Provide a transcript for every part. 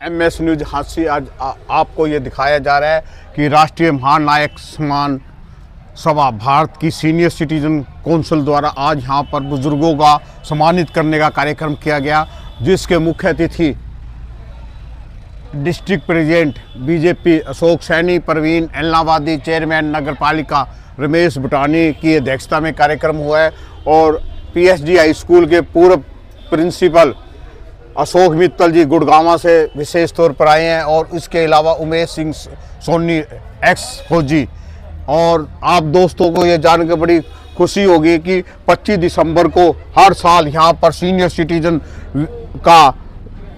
MS news हादसी आज आपको ये दिखाया जा रहा है कि राष्ट्रीय महानायक सम्मान सभा भारत की सीनियर सिटीजन काउंसिल द्वारा आज यहाँ पर बुजुर्गों का सम्मानित करने का कार्यक्रम किया गया, जिसके मुख्य अतिथि district president BJP Ashok Saini, Parveen Elnabadi, chairman नगर पालिका रमेश बुटानी की अध्यक्षता में कार्यक्रम हुआ है और PSG हाई स्कूल के पूर्व प्रिंसिपल अशोक मित्तल जी गुड़गांव से विशेष तौर पर आए हैं और इसके अलावा उमेश सिंह सोनी एक्स फौजी। और आप दोस्तों को ये जानकर बड़ी खुशी होगी कि 25 दिसंबर को हर साल यहाँ पर सीनियर सिटीजन का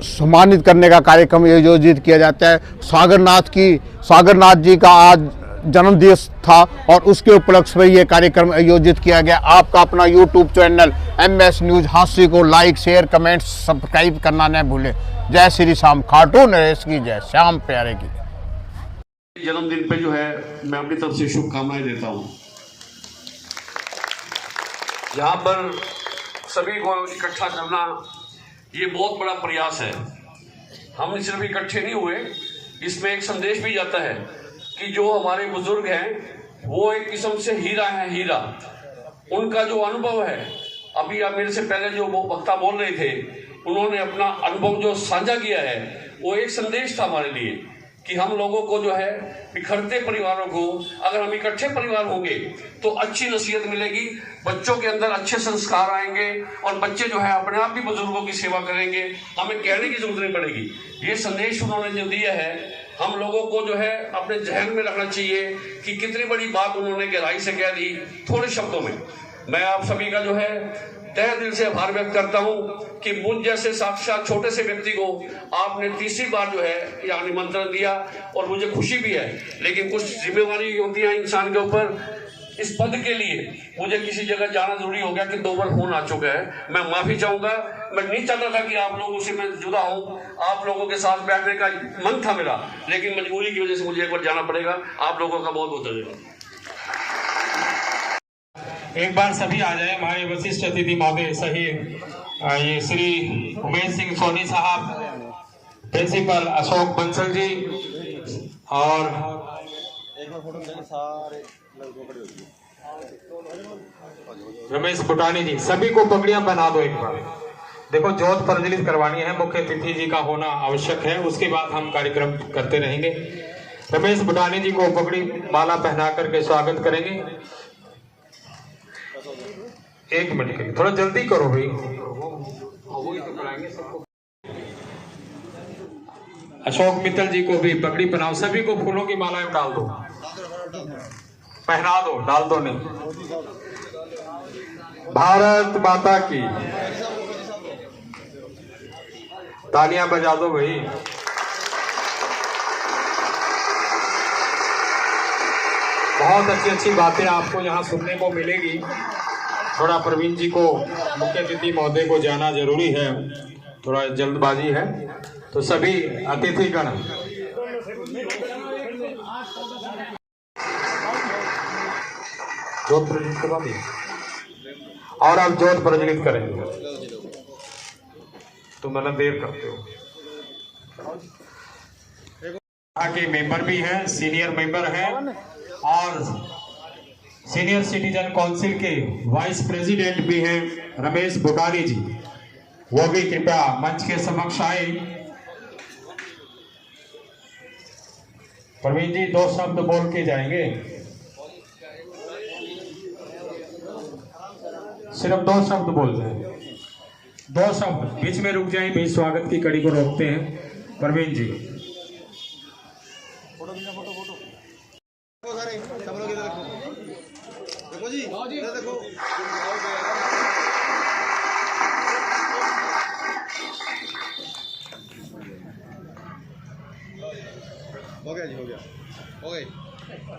सम्मानित करने का कार्यक्रम आयोजित किया जाता है। सागरनाथ जी का आज जन्मदिवस था और उसके उपलक्ष्य में ये कार्यक्रम आयोजित किया गया। आपका अपना YouTube चैनल MS न्यूज हादसी को लाइक, शेयर, कमेंट, सब्सक्राइब करना न भूलें। जय श्री श्याम, खाटू नरेश की जय, श्याम प्यारे की। जन्मदिन पे जो है मैं अपनी तरफ से शुभकामनाएं देता हूँ। यहाँ पर सभी को इकट्ठा करना ये बहुत बड़ा प्रयास है। हम सिर्फ इकट्ठे नहीं हुए, इसमें एक संदेश भी जाता है कि जो हमारे बुजुर्ग हैं वो एक किस्म से हीरा है, हीरा। उनका जो अनुभव है, अभी आप मेरे से पहले जो वक्ता बोल रहे थे, उन्होंने अपना अनुभव जो साझा किया है वो एक संदेश था हमारे लिए कि हम लोगों को जो है बिखरते परिवारों को अगर हम इकट्ठे परिवार होंगे तो अच्छी नसीहत मिलेगी, बच्चों के अंदर अच्छे संस्कार आएंगे और बच्चे जो है अपने आप भी बुजुर्गों की सेवा करेंगे, हमें कहने की जरूरत नहीं पड़ेगी। ये संदेश उन्होंने जो दिया है हम लोगों को जो है अपने जहन में रखना चाहिए कि कितनी बड़ी बात उन्होंने गहराई से कह दी थोड़े शब्दों में। मैं आप सभी का जो है तहे दिल से आभार व्यक्त करता हूं कि मुझ जैसे साक्षात छोटे से व्यक्ति को आपने तीसरी बार जो है यह निमंत्रण दिया और मुझे खुशी भी है, लेकिन कुछ जिम्मेवारी होती है इंसान के ऊपर। इस पद के लिए मुझे किसी जगह जाना जरूरी हो गया कि 2 बार फोन आ चुका है, मैं माफी चाहूंगा। मैं नहीं चाहता था कि आप लोगों से मैं जुड़ा हूं, आप लोगों के साथ बैठने का मन था मेरा, लेकिन मजबूरी की वजह से मुझे एक बार जाना पड़ेगा। आप लोगों का बहुत बहुत धन्यवाद। एक बार सभी आ जाए, हमारे वशिष्ठ अतिथि महोदय सही ये श्री उमेश सिंह सोनी साहब, प्रिंसिपल अशोक बंसल जी और रमेश बुटानी जी, सभी को पगड़ियां पहना दो एक बार। देखो जोत प्रज्वलित करवानी है, मुख्य अतिथि जी का होना आवश्यक है, उसके बाद हम कार्यक्रम करते रहेंगे। रमेश बुटानी जी को पगड़ी माला पहना करके स्वागत करेंगे। 1 मिनट के लिए थोड़ा जल्दी करो भाई। अशोक मित्तल जी को भी पगड़ी पहनाओ, सभी को फूलों की मालाएं डाल दो, पहना दो, डाल दो नहीं। भारत माता की, तालियां बजा दो भाई। बहुत अच्छी अच्छी बातें आपको यहाँ सुनने को मिलेगी। थोड़ा प्रवीण जी को, मुख्य अतिथि महोदय को जाना जरूरी है, थोड़ा जल्दबाजी है, तो सभी अतिथिगण जोत प्रज्वलित करवा दिए और अब जोत प्रज्वलित करेंगे। तुम मतलब देर करते हो। यहाँ के मेंबर भी हैं, सीनियर मेंबर हैं और सीनियर सिटीजन काउंसिल के वाइस प्रेसिडेंट भी हैं रमेश बुटानी जी, वो भी कृपया मंच के समक्ष आए। प्रवीण जी 2 शब्द बोल के जाएंगे, सिर्फ 2 शब्द बोल जाए, 2 शब्द बीच में रुक जाए भी, स्वागत की कड़ी को रोकते हैं। प्रवीण जी देखो जी, इधर देखो। हो गया जी, हो गया, हो गई।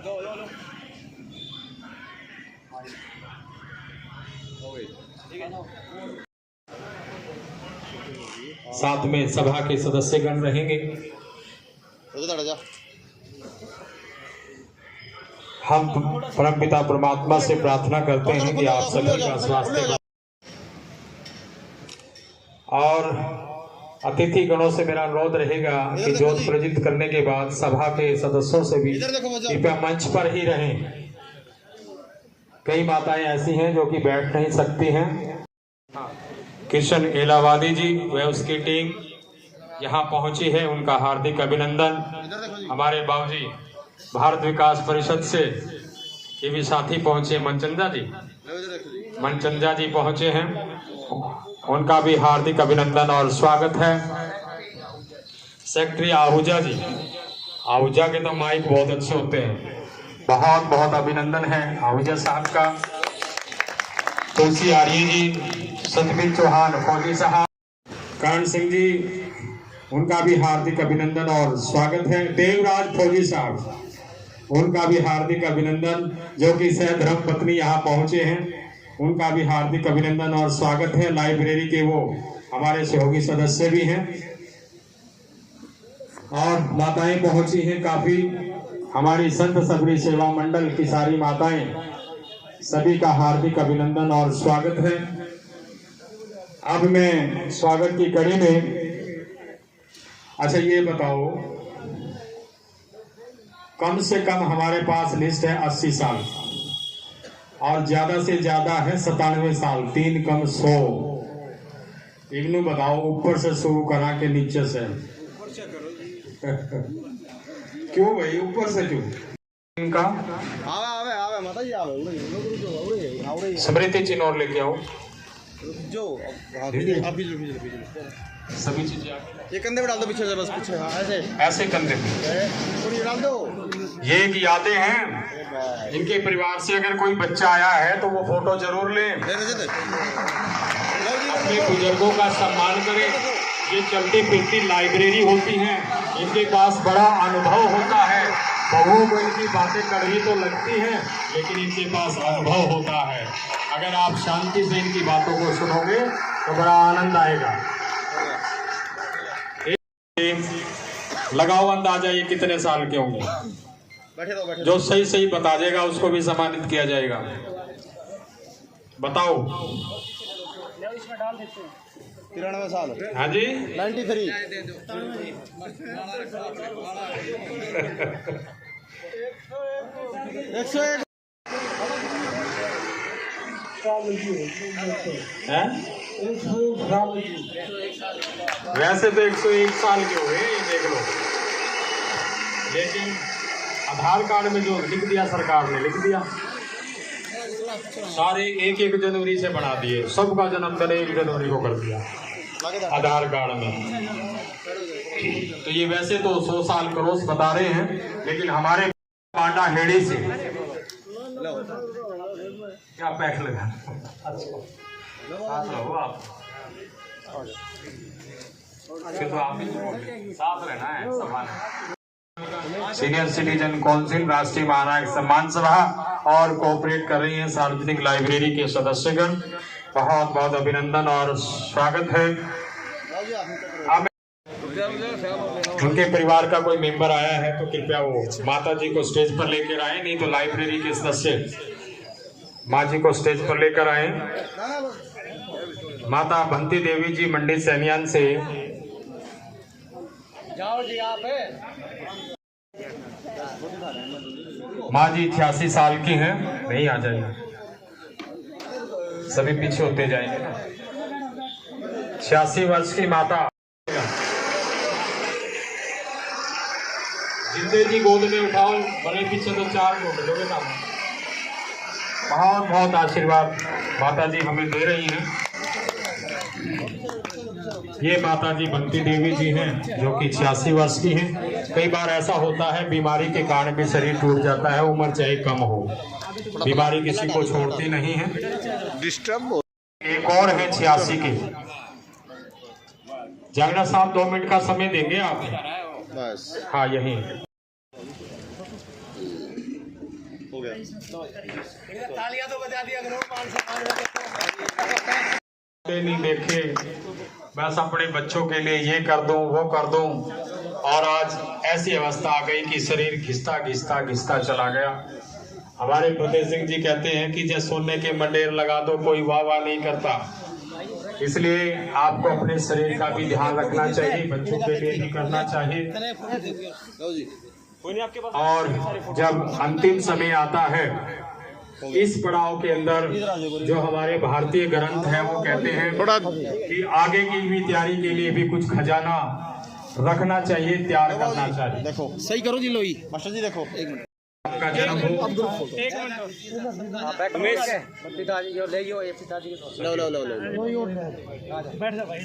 लो लो लो, हो गई, ठीक है ना। साथ में सभा के सदस्यगण रहेंगे। हम परमपिता परमात्मा से प्रार्थना करते हैं कि आप सभी का स्वास्थ्य और अतिथि गणों से मेरा अनुरोध रहेगा कि ज्योत प्रज्वलित करने के बाद सभा के सदस्यों से भी कृपया मंच पर ही रहें। कई माताएं ऐसी हैं जो कि बैठ नहीं सकती हैं। किशन एलावादी जी व उसकी टीम यहाँ पहुंची है, उनका हार्दिक अभिनंदन। हमारे बाबूजी भारत विकास परिषद से ये भी साथी पहुंचे, मनचंदा जी पहुंचे हैं, उनका भी हार्दिक अभिनंदन और स्वागत है। सेक्रेटरी आहूजा जी, आहूजा के तो माइक बहुत अच्छे होते हैं, बहुत बहुत अभिनंदन है आहूजा साहब का। तुलसी आर्य जी, सतबीर चौहान फौजी साहब, करण सिंह जी, उनका भी हार्दिक अभिनंदन और स्वागत है। देवराज फौजी साहब, उनका भी हार्दिक अभिनंदन, जो कि सहधर्म पत्नी यहाँ पहुंचे हैं, उनका भी हार्दिक अभिनंदन और स्वागत है। लाइब्रेरी के वो हमारे सहयोगी सदस्य भी हैं और माताएं पहुंची हैं काफी। हमारी संत सबरी सेवा मंडल की सारी माताएं, सभी का हार्दिक अभिनंदन और स्वागत है। अब मैं स्वागत की कड़ी में, अच्छा ये बताओ, कम से कम हमारे पास लिस्ट है 80 साल और ज्यादा से ज्यादा है 97 साल, 3 कम 100। इग्नू बताओ, ऊपर से शुरू करा के नीचे से क्यों भाई, ऊपर से क्यों? इनका आवे माता जी आवे स्मृति चिन्ह और लेके आओ जो अभी सभी चीजें। ये कंधे पे डाल दो पीछे से, बस पीछे। हाँ, ऐसे कंधे पे पूरी डाल दो। ये एक यादें हैं। इनके परिवार से अगर कोई बच्चा आया है तो वो फोटो जरूर लें, अपने बुजुर्गों का सम्मान करें। ये चलती फिरती लाइब्रेरी होती है, इनके पास बड़ा अनुभव होता है। बहुओं को इनकी बातें कड़वी तो लगती हैं, लेकिन इनके पास अनुभव होता है। अगर आप शांति से इनकी बातों को सुनोगे तो बड़ा आनंद आएगा। लगाओ अंदाजा ये कितने साल के होंगे। बैठे जो सही सही बता देगा उसको भी सम्मानित किया जाएगा। बताओ। 93 साल। हाँ जी, 93। वैसे तो 101 साल के हुए, ये देख लो, लेकिन आधार कार्ड में जो लिख दिया सरकार ने, लिख दिया सारे 1 जनवरी से बना दिए, सबका जन्मदिन 1 जनवरी को कर दिया आधार कार्ड में। तो ये वैसे तो 100 साल क्रॉस बता रहे हैं, लेकिन हमारे पांडा हेड़ी से क्या पैक लगा आप फिर तो आप ही साथ रहना है सभा। सीनियर सिटीजन काउंसिल, राष्ट्रीय महानायक सम्मान सभा और कोऑपरेट कर रही हैं सार्वजनिक लाइब्रेरी के सदस्यगण, बहुत बहुत अभिनंदन और स्वागत है। अब उनके परिवार का कोई मेंबर आया है तो कृपया वो माता जी को स्टेज पर लेकर आए, नहीं तो लाइब्रेरी के सदस्य माँ जी को स्टेज पर लेकर आए। माता बंती देवी जी मंडी सैनियान से जाओ जी आप माँ जी 86 साल की हैं, नहीं आ जाएंगे, सभी पीछे होते जाएंगे ना। 86 वर्ष की माता जिंदे जी गोद में उठाओ, बड़े पीछे तो 4 को मिलोगे ना। बहुत बहुत आशीर्वाद माता जी हमें दे रही हैं। ये माता जी बंती देवी जी हैं जो कि 86 वर्ष की हैं। कई बार ऐसा होता है बीमारी के कारण भी शरीर टूट जाता है, उम्र चाहे कम हो, बीमारी किसी को छोड़ती नहीं है। डिस्टर्ब एक और है 86 की। जागना साहब 2 मिनट का समय देंगे आप? बस हाँ, यही हो गया। तालियां तो बजा दिया करो, 500 नहीं देखे, बस अपने बच्चों के लिए ये कर दूं वो कर दूं, और आज ऐसी अवस्था आ गई कि शरीर घिसता घिसता घिसता चला गया। हमारे फतेह सिंह जी कहते हैं कि जैसे सोने के मंडेर लगा दो कोई वाह वाह नहीं करता, इसलिए आपको अपने शरीर का भी ध्यान रखना चाहिए, बच्चों के लिए भी करना चाहिए। और जब अंतिम समय आता है इस पड़ाव के अंदर, जो हमारे भारतीय ग्रंथ हैं वो कहते हैं कि आगे की भी तैयारी के लिए भी कुछ खजाना रखना चाहिए, तैयार करना चाहिए। देखो सही करो जी लोई मास्टर जी, देखो एक मिनट आपका जन्म हो। पिताजी जो ले यो, ये पिताजी के लो लो लो लो बैठ जा भाई।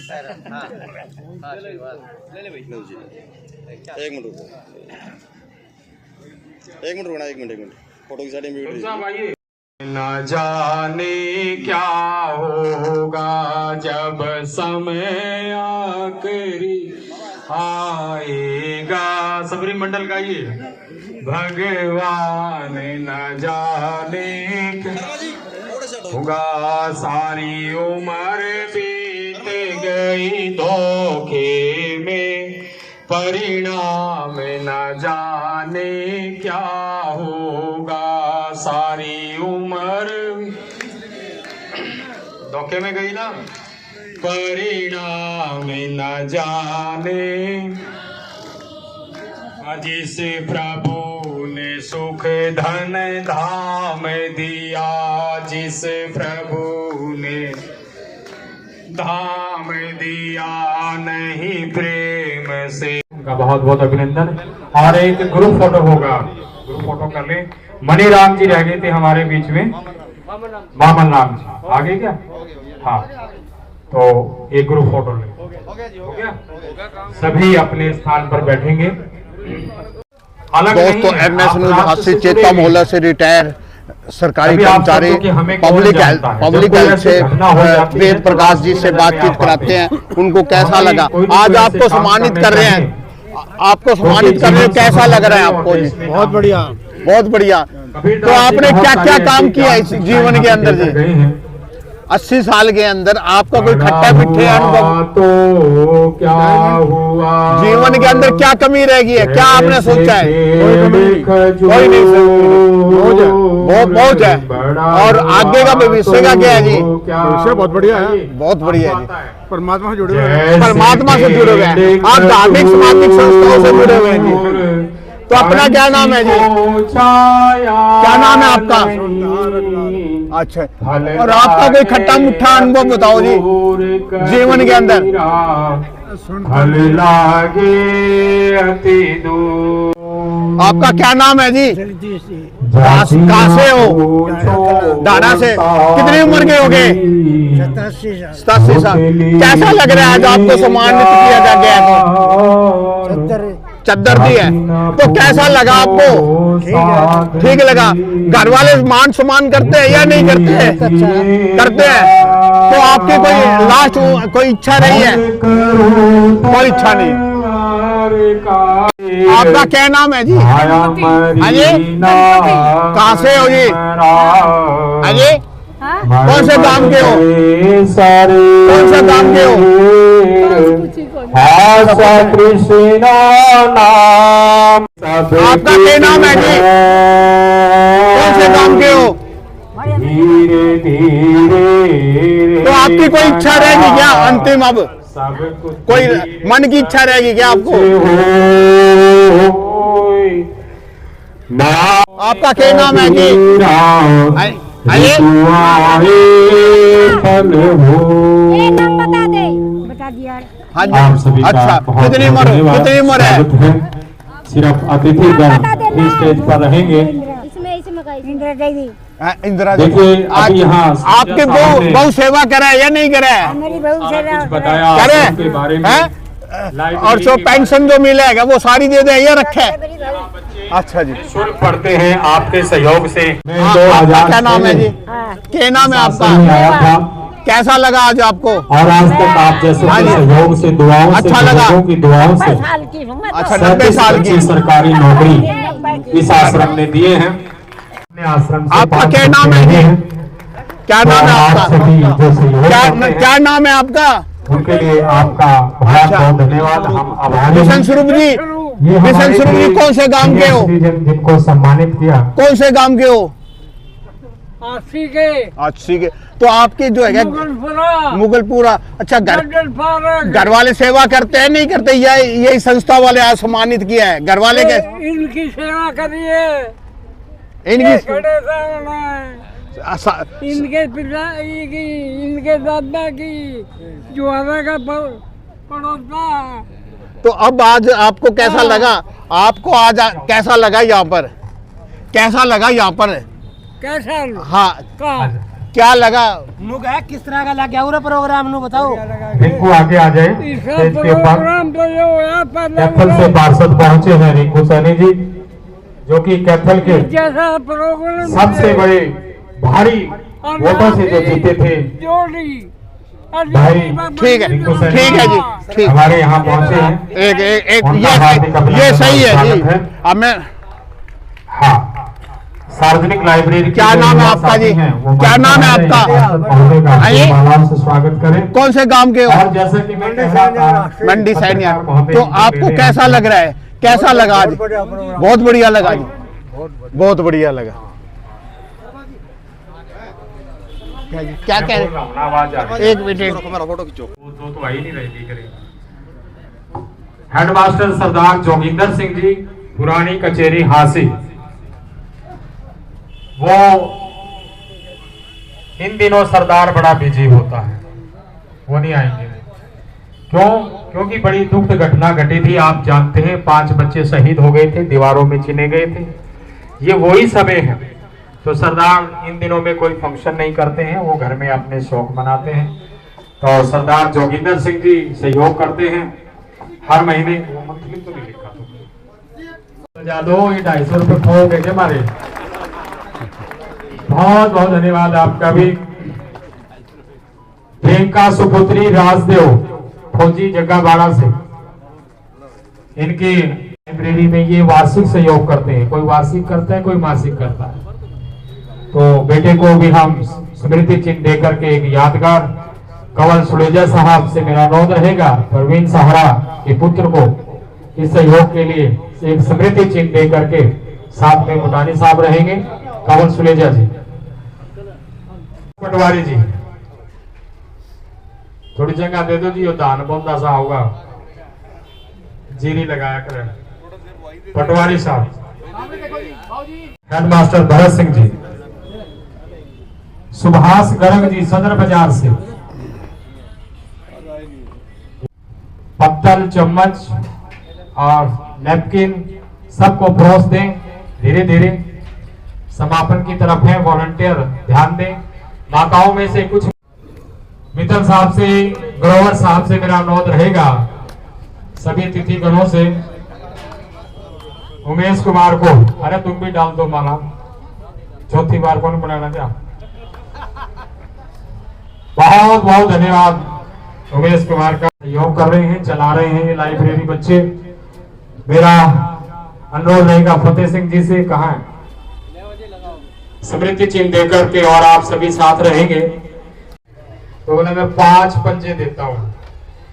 हां ले ले भाई। लो जी एक मिनट रुको, एक मिनट रुकना, एक मिनट फोटो की साइड में वीडियो। न जाने क्या होगा जब समय आखिरी आएगा। सबरी मंडल का ये भगवान न जाने क्या होगा, सारी उम्र बीत गई धोखे में, परिणाम न जाने क्या होगा, सारी उम्र धोखे में गई ना, परिणाम न जाने। जिस प्रभु ने सुख धन धाम दिया, जिस प्रभु ने धाम दिया, नहीं प्रेम से। उनका बहुत बहुत अभिनंदन। और एक ग्रुप फोटो होगा, ग्रुप फोटो कर ले। मणिराम जी रह गए थे हमारे बीच में, मामन राम जी आगे क्या? हाँ, तो एक ग्रुप फोटो ले। हो गया? सभी अपने स्थान पर बैठेंगे। दोस्तों, MS न्यूज से चेता मोहल्ला से रिटायर सरकारी कर्मचारी पब्लिक हेल्थ से वेद प्रकाश जी से बातचीत कराते हैं। उनको कैसा लगा? आज आपको सम्मानित कर रहे हैं, आपको सम्मानित कर रहे हैं, कैसा लग रहा है आपको जी? बहुत बढ़िया, बहुत बढ़िया। तो आपने क्या क्या काम किया इस जीवन के अंदर जी? 80 साल के अंदर आपका कोई खट्टा मीठे अनुभव तो क्या हुआ? जीवन के अंदर क्या कमी रह गई है? क्या आपने सोचा है? कोई नहीं, बहुत है। और आगे का भविष्य का क्या है जी? भविष्य बहुत बढ़िया है, बहुत बढ़िया है जी। परमात्मा से जुड़े हुए हैं, परमात्मा से जुड़े हुए हैं, आप धार्मिक सामाजिक संस्थाओं से जुड़े हुए हैं जी। तो अपना क्या नाम है जी? क्या नाम है आपका? अच्छा, और आपका कोई खट्टा मुट्ठा अनुभव बताओ जी जीवन के अंदर। फल लागे अति दूर। आपका क्या नाम है जी? कहाँ से हो? डाडा से। कितनी उम्र के हो गए? 87 साल। कैसा लग रहा है आज आपको सम्मानित किया गया तो? चद्दर दी है तो कैसा लगा आपको? ठीक लगा। घर वाले मान सम्मान करते हैं या नहीं करते हैं? करते हैं। तो आपकी कोई लास्ट कोई इच्छा नहीं है? कोई इच्छा नहीं। आपका क्या नाम है जी? अजय, कहाँ से हो जी? अजय, कौन से गांव के हो? कौन से गांव के हो? कृष्ण नाम। आपका क्या नाम है जी? कौन से गांव के हो? धीरे धीरे। तो आपकी कोई इच्छा रहेगी क्या अंतिम? अब कोई मन की इच्छा रहेगी क्या आपको? आपका क्या नाम है जी? अरे बता दे, बता दिया। हाँ जी। आप सभी अच्छा, का कितनी उम्र है? सिर्फ अतिथिगण ही स्टेज पर रहेंगे। इंदिरा देवी, इंदिरा देखिए अभी यहाँ आपके बहु सेवा करे या नहीं करे? मेरी बहू से बताया करे के बारे में। और जो पेंशन जो मिलेगा वो सारी दे दे या रखे? अच्छा जी, शुल्क पढ़ते हैं आपके सहयोग से। आपका क्या नाम है जी? क्या नाम है आपका? कैसा लगा आज आपको? और आज तक आप जैसे सहयोग से, दुआओं अच्छा से, लगा। की दुआओं से अच्छा, 90 साल की सरकारी नौकरी इस आश्रम ने दिए हैं। अपने आश्रम से आपका क्या नाम है जी? क्या नाम है आपका? क्या नाम है आपका? उनके लिए आपका बहुत बहुत धन्यवाद। हम आभारी हैं। मिशन स्वरूप जी, मिशन स्वरूप जी कौन से गांव के हो? जिनको सम्मानित किया। कौन से गांव के हो? आशी के। अच्छी के। तो आपकी जो है मुगलपुरा, अच्छा घर वाले सेवा करते हैं नहीं करते, यही संस्था वाले आज सम्मानित किया है, घर वाले के इनकी सेवा करिए, इनकी इनके पिता की, इनके दादा की जुआरा का पड़ोसा। तो अब आज आपको कैसा लगा, आपको आज कैसा लगा यहाँ पर, कैसा लगा यहाँ पर? कैसा? हाँ क्या लगा? किस तरह का लग गया पूरा प्रोग्राम नु बताओ। रिंकू आगे आ जाए स्टेज के ऊपर। प्रोग्राम तो ये हुआ कैथल से पार्षद पहुंचे हैं रिंकू सैनी जी, जो कि कैथल के जैसा प्रोग्राम सबसे बड़े भारी वोटों से जो जीते थे भाई। ठीक है, रिंकू सैनी ठीक है जी, ठीक। हमारे यहाँ पहुंचे हैं। एक उनका हार्दिक अभिनंदन ये सही है स्वागत जी। अब मैं हाँ, सार्वजनिक लाइब्रेरी क्या नाम है आपका जी? क्या नाम है आपका? आइए। मालाओं से स्वागत करें। कौन से गांव के हो? और जैसे कि मैं कह रहा था, मंडी सैनिया। तो आपको कैसा लग रहा है, कैसा लगा आज? बहुत बढ़िया लगा जी, बहुत बढ़िया लगा। क्या कह रहे? एक मिनट, हमारा फोटो खींचो। तो आई नहीं रही करें। हेडमास्टर सरदार जोगिंदर सिंह जी, पुरानी कचेरी हासी, वो इन दिनों सरदार बड़ा बिजी होता है, वो नहीं आएंगे। क्यों? क्योंकि बड़ी दुखद घटना घटी थी। आप जानते हैं 5 बच्चे शहीद हो गए थे, दीवारों में चिने गए थे। ये वही समय है। तो सरदार इन दिनों में कोई फंक्शन नहीं करते हैं, वो घर में अपने शौक मनाते हैं। तो सरदार जोगिंदर सिंह जी सहयोग करते हैं हर महीने। वो मंथली तो नहीं लिखा तो जा दो, ये 250 रुपये खो गए हमारे। बहुत बहुत धन्यवाद आपका भी। प्रियंका सुपुत्री राजदेव, फौजी जग्गाबाड़ा से, इनकी लाइब्रेरी में ये वार्षिक सहयोग करते हैं। कोई वार्षिक करता है, कोई मासिक करता है। तो बेटे को भी हम स्मृति चिन्ह देकर के एक यादगार कंवल सुलेजा साहब से मेरा अनुरोध रहेगा, परवीन सहारा के पुत्र को इस सहयोग के लिए एक स्मृति चिन्ह दे करके, साथ में मुटानी साहब रहेंगे, कंवल सुलेजा जी, पटवारी जी, थोड़ी जगह दे दो जी। वो दान बंदा सा होगा, जीरी लगाया करें। पटवारी साहब, हेडमास्टर भरत सिंह जी, सुभाष गर्ग जी सदर बाजार से, पत्तल, चम्मच और नैपकिन सबको परोस दें। धीरे धीरे समापन की तरफ है, वॉलंटियर ध्यान दें। माताओं में से कुछ मित्तल साहब से, ग्रोवर साहब से मेरा अनुरोध रहेगा, सभी तिथि गणों से, उमेश कुमार को, अरे तुम भी डाल दो माला, चौथी बार कौन बनाना क्या। बहुत बहुत धन्यवाद उमेश कुमार का, सहयोग कर रहे हैं, चला रहे हैं ये लाइब्रेरी बच्चे। मेरा अनुरोध रहेगा फतेह सिंह जी से, कहाँ है, स्मृति चिन्ह देकर के, और आप सभी साथ रहेंगे तो बोले मैं 5 पंजे देता हूं।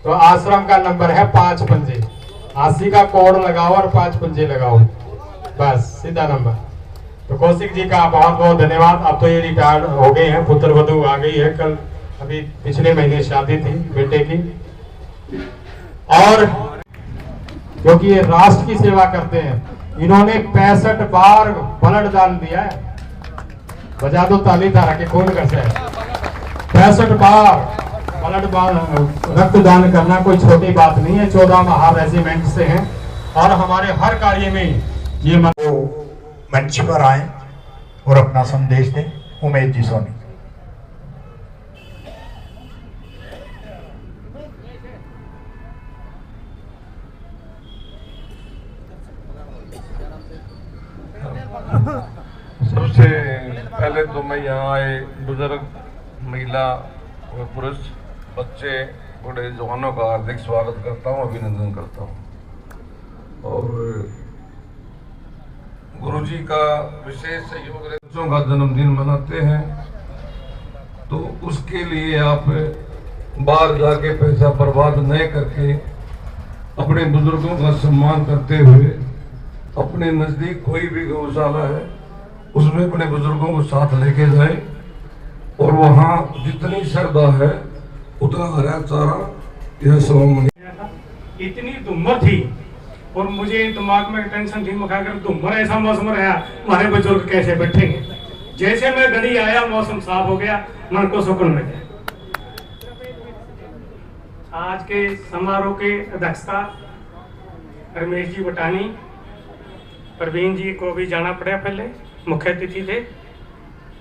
तो आश्रम का नंबर है 5 पंजे, 80 का कोड लगाओ और 5 पंजे लगाओ, बस सीधा नंबर। तो कौशिक जी का बहुत बहुत धन्यवाद। अब तो ये रिटायर्ड हो गए हैं, पुत्र वधू आ गई है, कल अभी पिछले महीने शादी थी बेटे की। और क्योंकि ये राष्ट्र की सेवा करते हैं, इन्होंने 65 बार ब्लड दान दिया है। बजा दो ताली तारा के खून कर से 65 बार ब्लड रक्तदान करना कोई छोटी बात नहीं है। 14 महा रेजिमेंट से हैं और हमारे हर कार्य में ये मंच पर आए और अपना संदेश दें। उमेश जी सोनी। सबसे पहले तो मैं यहाँ आए बुजुर्ग, महिला और पुरुष, बच्चे, बूढ़े, जवानों का हार्दिक स्वागत करता हूँ, अभिनंदन करता हूँ। और गुरुजी का विशेष सहयोग, बच्चों का जन्मदिन मनाते हैं तो उसके लिए आप बाहर जाके पैसा बर्बाद न करके अपने बुजुर्गों का सम्मान करते हुए अपने नजदीक कोई भी गौशाला है उसमें अपने बुजुर्गों को साथ लेके जाए और वहाँ जितनी श्रद्धा है उतना हरा चारा यह श्रोमणी। इतनी धुम्मर थी और मुझे दिमाग में टेंशन थी, मैं अगर धुम्मर ऐसा मौसम रहा हमारे बुजुर्ग कैसे बैठेंगे। जैसे मैं गली आया मौसम साफ हो गया, मन को सुकून मिल गया। आज के समारोह के अध्यक्षता रमेश जी बटानी, प्रवीण जी को भी जाना पड़ा पहले, मुख्य अतिथि थे,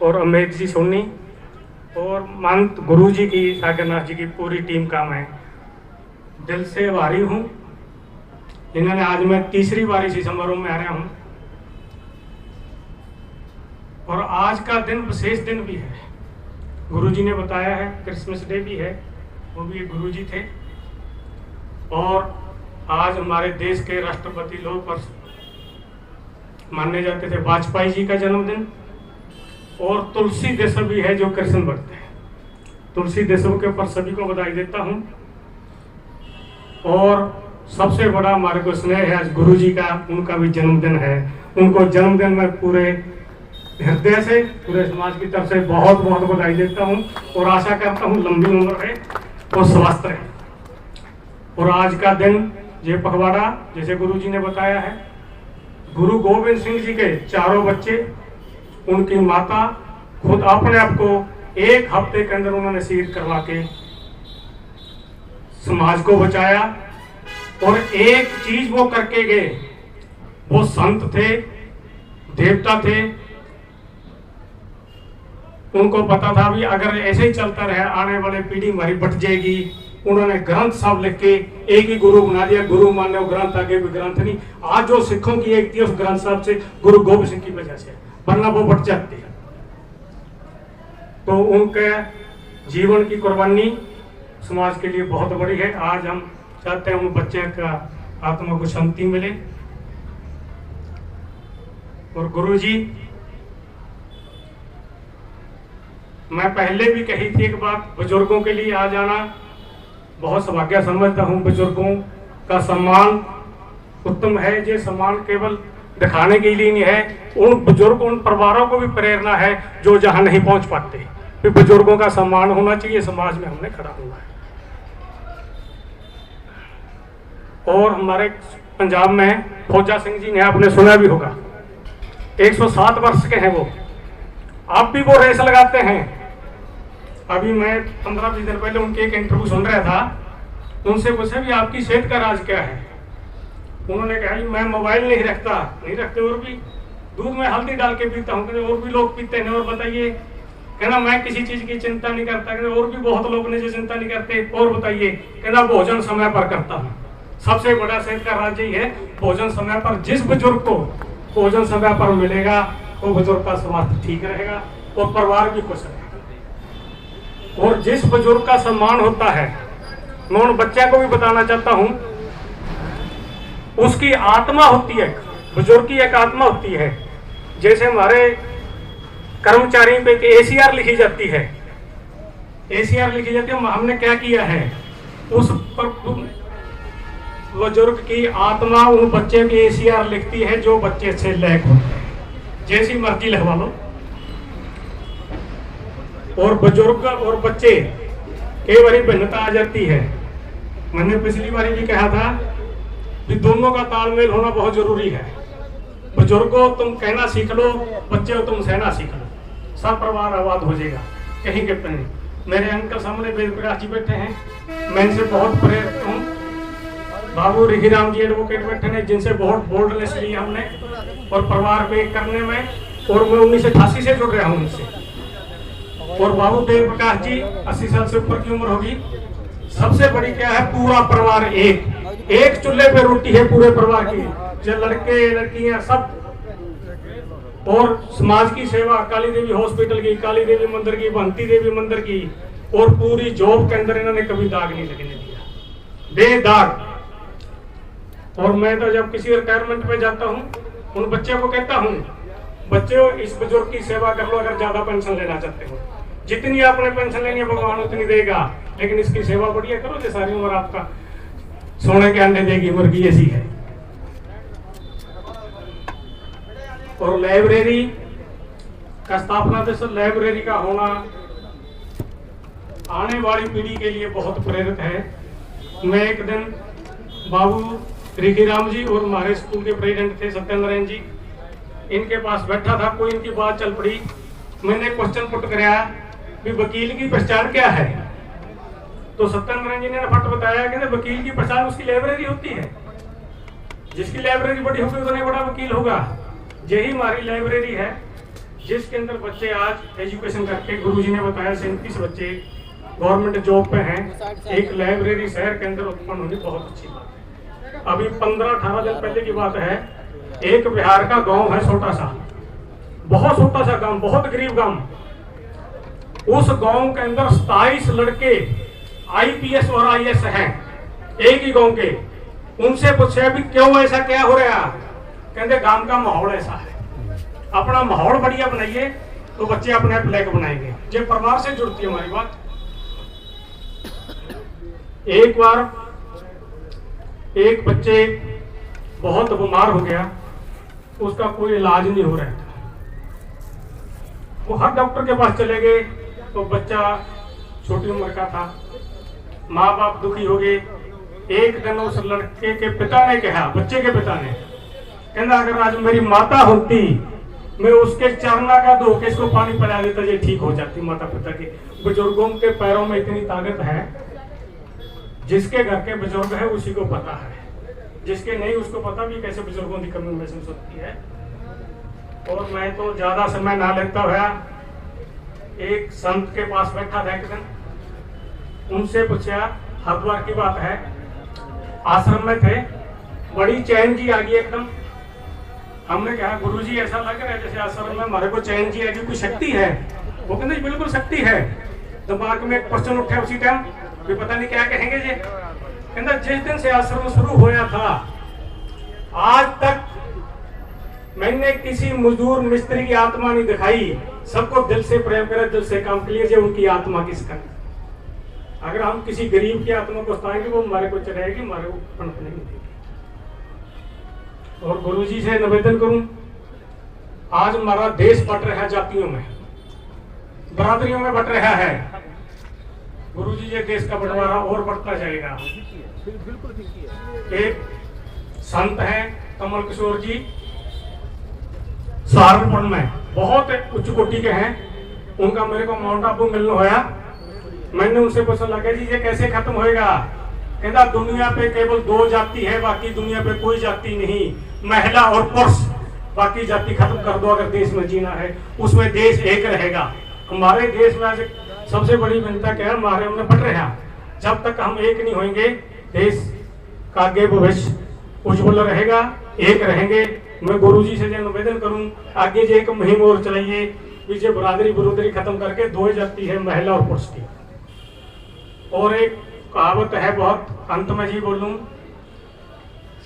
और अमित जी सोनी और महंत गुरु जी की, सागरनाथ जी की पूरी टीम का मैं दिल से आभारी हूँ। इन्होंने आज मैं तीसरी बार इसी समारोह में आ रहा हूँ और आज का दिन विशेष दिन भी है। गुरु जी ने बताया है क्रिसमस डे भी है, वो भी एक गुरु जी थे। और आज हमारे देश के राष्ट्रपति लोग पर माने जाते थे वाजपेयी जी का जन्मदिन, और तुलसी देशव भी है जो कृष्ण भक्त है। तुलसी देशव के ऊपर सभी को बधाई देता हूँ। और सबसे बड़ा हमारे को स्नेह है आज गुरु जी का, उनका भी जन्मदिन है। उनको जन्मदिन में पूरे हृदय से, पूरे समाज की तरफ से बहुत बहुत बधाई देता हूँ और आशा करता हूँ लंबी उम्र रहे और स्वस्थ रहे। और आज का दिन ये पखवाड़ा जैसे गुरु जी ने बताया है, गुरु गोविंद सिंह जी के चारों बच्चे, उनकी माता खुद अपने आप को 1 हफ्ते के अंदर उन्होंने शहीद करवा के समाज को बचाया। और एक चीज वो करके गए, वो संत थे, देवता थे। उनको पता था भी अगर ऐसे ही चलता रहे आने वाले पीढ़ी हमारी बट जाएगी। उन्होंने ग्रंथ साहब लिख के एक ही गुरु बना दिया, गुरु मान लो ग्रंथ, आगे कोई ग्रंथ नहीं। आज जो सिखों की एक थी उस ग्रंथ साहब से गुरु गोविंद सिंह की वजह से, वरना वो बट जाते। तो उनके जीवन की कुर्बानी समाज के लिए बहुत बड़ी है। आज हम चाहते हैं उन बच्चे का आत्मा को शांति मिले। और गुरु जी, मैं पहले भी कही थी एक बात, बुजुर्गों के लिए आ जाना बहुत सौभाग्य समझता हूँ। बुजुर्गों का सम्मान उत्तम है। ये सम्मान केवल दिखाने के लिए नहीं है, उन बुजुर्ग, उन परिवारों को भी प्रेरणा है जो जहाँ नहीं पहुँच पाते। फिर बुजुर्गों का सम्मान होना चाहिए, समाज में हमने खड़ा होना है। और हमारे पंजाब में फौजा सिंह जी ने, आपने सुना भी होगा, 107 वर्ष के हैं वो, आप भी वो रेस लगाते हैं। अभी मैं 15-20 दिन पहले उनके एक इंटरव्यू सुन रहा था, उनसे पूछा भी आपकी सेहत का राज क्या है। उन्होंने कहा मैं मोबाइल नहीं रखते और भी दूध में हल्दी डाल के पीता हूँ, और भी लोग पीते हैं। और बताइए, कहना मैं किसी चीज की चिंता नहीं करता, और भी बहुत लोग ने जो चिंता नहीं करते। और बताइए, कहना भोजन समय पर करता हूँ। सबसे बड़ा सेहत का राज यही है, भोजन समय पर। जिस बुजुर्ग को भोजन समय पर मिलेगा वो बुजुर्ग का स्वास्थ्य ठीक रहेगा और परिवार भी खुश रहेगा। और जिस बुजुर्ग का सम्मान होता है, मैं उन बच्चे को भी बताना चाहता हूँ, उसकी आत्मा होती है, बुजुर्ग की एक आत्मा होती है। जैसे हमारे कर्मचारियों पे ACR लिखी जाती है, ACR लिखी जाती है, हमने क्या किया है, उस पर बुजुर्ग की आत्मा उन बच्चे की ACR लिखती है जो बच्चे से लैक होते हैं, जैसी मर्जी लिखवा लो। और बुजुर्ग और बच्चे कई बार भिन्नता आ जाती है। मैंने पिछली बार भी कहा था कि दोनों का तालमेल होना बहुत जरूरी है। बुजुर्गों तुम कहना सीख लो, बच्चे तुम सहना सीख लो, सब परिवार आबाद हो जाएगा कहीं के पे नहीं। मेरे अंकल सामने वेद प्रकाश जी बैठे हैं, मैं इनसे बहुत प्रेरित हूँ। बाबू रिखीराम जी एडवोकेट बैठे हैं, जिनसे बहुत बोल्डनेस ली हमने और परिवार को एक करने में। और मैं 1988 से जुड़ रहा हूँ उनसे। और बाबू देव प्रकाश जी 80 साल से ऊपर की उम्र होगी। सबसे बड़ी क्या है, पूरा परिवार एक चूल्हे पे रोटी है पूरे परिवार की, जो लड़के लड़कियां सब। और समाज की सेवा, काली देवी हॉस्पिटल की, काली देवी मंदिर की, बहंती देवी मंदिर की, और पूरी जॉब के अंदर इन्होंने कभी दाग नहीं लगने दिया, बेदाग। और मैं तो जब किसी रिटायरमेंट पे जाता हूँ, उन बच्चे को कहता हूँ, बच्चों इस बुजुर्ग की सेवा कर लो। अगर ज्यादा पेंशन लेना चाहते हो, जितनी आपने पेंशन लेनी है भगवान उतनी देगा, लेकिन इसकी सेवा बढ़िया करो, जो सारी उम्र आपका सोने के अंडे देगी मुर्गी ऐसी है। और लाइब्रेरी का स्थापना, जैसे लाइब्रेरी का होना आने वाली पीढ़ी के लिए बहुत प्रेरित है। मैं एक दिन बाबू रिखीराम जी और हमारे स्कूल के प्रेसिडेंट थे सत्यनारायण जी, इनके पास बैठा था, कोई इनकी बात चल पड़ी। मैंने क्वेश्चन पुट कराया कि वकील की पहचान क्या है, तो सत्यनारायण जी ने फट बताया कि वकील की पहचान उसकी लाइब्रेरी होती है, जिसकी लाइब्रेरी बड़ी होगी उतना बड़ा वकील होगा। यही हमारी लाइब्रेरी है जिसके अंदर बच्चे आज एजुकेशन करके, गुरुजी ने बताया 37 बच्चे गवर्नमेंट जॉब पे हैं। एक लाइब्रेरी शहर के अंदर उत्पन्न होनी बहुत अच्छी बात है। अभी 15-18 दिन पहले की बात है, एक बिहार का गांव है छोटा सा, बहुत छोटा सा गांव, बहुत गरीब गांव। उस गांव के अंदर 27 लड़के IPS और IAS हैं, एक ही गांव के। उनसे पूछे भी क्यों ऐसा क्या हो रहा, कहते गांव का माहौल ऐसा है, अपना माहौल बढ़िया बनाइए तो बच्चे अपने आप लायक बनाएंगे। ये परिवार से जुड़ती है हमारी बात। एक बार एक बच्चे बहुत बीमार हो गया, उसका कोई इलाज नहीं हो रहा था। वो हर डॉक्टर के पास चले गए, तो बच्चा छोटी उम्र का था, माँ बाप दुखी हो गए। एक दिन उस लड़के के पिता ने कहा, बच्चे के पिता ने, कहना अगर आज मेरी माता होती, मैं उसके चरना का धो के इसको पानी पिला देता, ये ठीक हो जाती। माता पिता के, बुजुर्गों के पैरों में इतनी ताकत है, जिसके घर के बुजुर्ग है उसी को पता है, जिसके नहीं उसको पता भी कैसे बुजुर्गों की कमी महसूस होती है। और मैं तो ज्यादा समय ना लेता हुआ एक संत के पास बैठा था एक दिन, उनसे पूछा, हरिद्वार की बात है, आश्रम में थे, बड़ी चैन जी आ गई एकदम। हमने कहा गुरुजी ऐसा लग रहा है जैसे आश्रम में हमारे को चैन जी आ गई, कोई शक्ति है? वो कहते बिल्कुल शक्ति है। दिमाग में एक क्वेश्चन उठा उसी टाइम, भी पता नहीं क्या कहेंगे जी। कहता जिस दिन से आश्रम शुरू होया था आज तक मैंने किसी मजदूर मिस्त्री की आत्मा नहीं दिखाई, सबको दिल से प्रेम करे, दिल से काम के लिए जो उनकी आत्मा किसका। अगर हम किसी गरीब की आत्मा को सताएंगे वो हमारे को चढ़ाएगी, हमारे को पनप नहीं देगी। और गुरुजी से निवेदन करूं, आज हमारा देश बट रहा है, जातियों में, बरादरियों में बट रहा है। गुरुजी ये देश का बंटवारा और बढ़ता जाएगा। एक संत हैं कमल किशोर जी, सहारनपुर में बहुत उच्च कोटि के हैं, उनका मेरे को माउंट आबू मिलना होया। मैंने उनसे पूछा लगा जी ये कैसे खत्म होएगा? कहता दुनिया पे केवल 2 जाति है, बाकी दुनिया पे कोई जाति नहीं, महिला और पुरुष, बाकी जाति खत्म कर दो अगर देश में जीना है, उसमें देश एक रहेगा। हमारे देश में आज सबसे बड़ी विंता क्या है, हमारे हमने बट रहा, जब तक हम एक नहीं होंगे देश का आगे भविष्य उज्जवल रहेगा, एक रहेंगे। मैं गुरुजी से निवेदन करूं, आगे जो एक मुहिम और चलाइए, पीछे बरादरी खत्म करके 2 जाति है, महिला और पुरुष की। और एक कहावत है बहुत, अंत में जी बोलूं,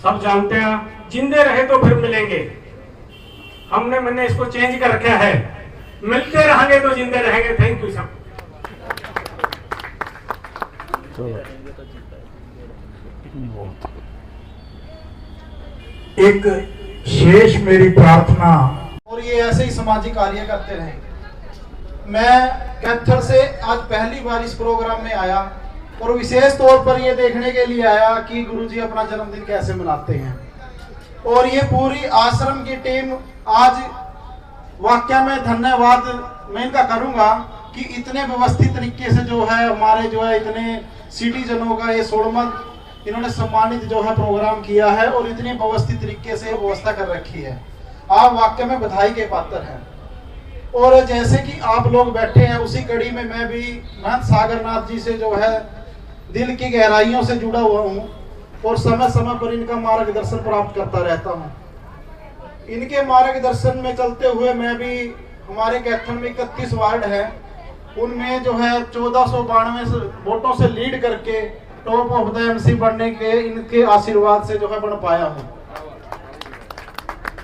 सब जानते हैं जिंदे रहे तो फिर मिलेंगे। मैंने इसको चेंज कर रखा है, मिलते रहेंगे तो जिंदे रहेंगे। थैंक यू सब। एक शेष मेरी प्रार्थना, और ये ऐसे ही सामाजिक कार्य करते रहे। मैं कैथल से आज पहली बार इस प्रोग्राम में आया और विशेष तौर पर ये देखने के लिए आया कि गुरुजी अपना जन्मदिन कैसे मनाते हैं। और ये पूरी आश्रम की टीम, आज वाकया में धन्यवाद मैं इनका करूंगा कि इतने व्यवस्थित तरीके से जो है हमारे जो है इतने सिटीजनों का ये 16वां इन्होंने सम्मानित जो है प्रोग्राम किया है और इतनी व्यवस्थित तरीके से व्यवस्था कर रखी है। आप वाकई में बधाई के पात्र हैं। और जैसे कि आप लोग बैठे हैं, उसी कड़ी में मैं भी महंत सागरनाथ जी से जो है दिल की गहराइयों से जुड़ा हुआ हूँ और समय समय पर इनका मार्गदर्शन प्राप्त करता रहता हूँ। इनके मार्गदर्शन में चलते हुए मैं भी, हमारे कैथल में 31 वार्ड है, उनमें जो है 1492 वोटों से लीड करके टॉप ऑफ द एमसी बनने के इनके आशीर्वाद से जो है बन पाया हूँ।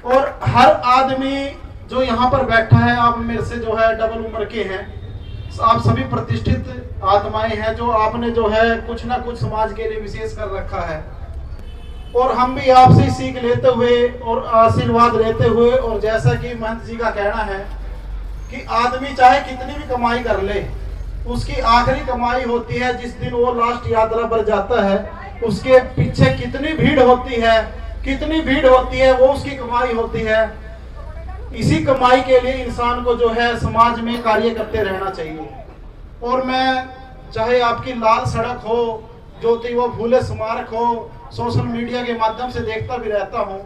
और हर आदमी जो यहाँ पर बैठा है, आप मेरे से जो है डबल उम्र के हैं, आप सभी प्रतिष्ठित आत्माएं हैं जो आपने जो है कुछ ना कुछ समाज के लिए विशेष कर रखा है। और हम भी आपसे सीख लेते हुए और आशीर्वाद लेते हुए, और जैसा कि महंत जी का कहना है कि आदमी चाहे कितनी भी कमाई कर ले, उसकी आखिरी कमाई होती है जिस दिन वो लास्ट यात्रा पर जाता है। उसके पीछे कितनी भीड़ होती है वो उसकी कमाई होती है। इसी कमाई के लिए इंसान को जो है समाज में कार्य करते रहना चाहिए। और मैं चाहे आपकी लाल सड़क हो, ज्योतिबा फूले स्मारक हो, सोशल मीडिया के माध्यम से देखता भी रहता हूँ,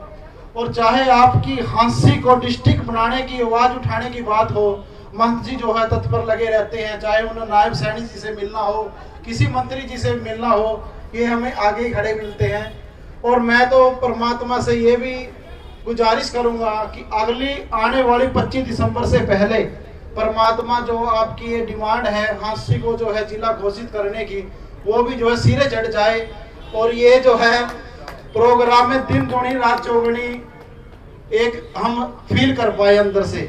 और चाहे आपकी हांसी को डिस्ट्रिक्ट बनाने की, आवाज उठाने की बात हो, महंत जी जो है तत्पर लगे रहते हैं। चाहे उन्हें नायब सैनी जी से मिलना हो, किसी मंत्री जी से मिलना हो, ये हमें आगे ही खड़े मिलते हैं। और मैं तो परमात्मा से ये भी गुजारिश करूंगा कि अगली आने वाली 25 दिसंबर से पहले परमात्मा जो आपकी ये डिमांड है हांसी को जो है जिला घोषित करने की, वो भी जो है सिरे चढ़ जाए। और ये जो है प्रोग्राम में दिन दुनी रात चौगुनी एक हम फील कर पाए अंदर से।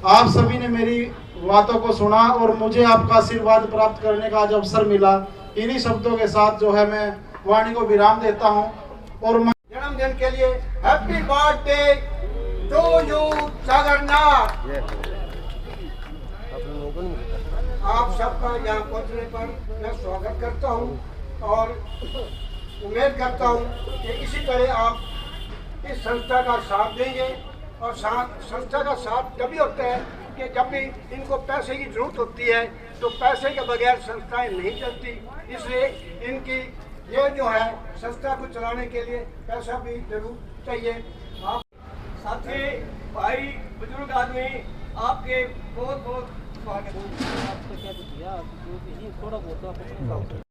आप सभी ने मेरी बातों को सुना और मुझे आपका आशीर्वाद प्राप्त करने का आज अवसर मिला। इन्हीं शब्दों के साथ जो है मैं वाणी को विराम देता हूं। और जन्मदिन के लिए happy birthday to you Jagannath. आप सबका यहाँ पहुँचने पर मैं स्वागत करता हूँ और उम्मीद करता हूँ कि इसी तरह आप इस संस्था का साथ देंगे। और संस्था का साथ तभी होता है कि जब भी इनको पैसे की जरूरत होती है, तो पैसे के बगैर संस्थाएं नहीं चलती। इसलिए इनकी ये जो है संस्था को चलाने के लिए पैसा भी जरूर चाहिए। आप साथी भाई बुजुर्ग आदमी आपके बहुत बहुत स्वागत है।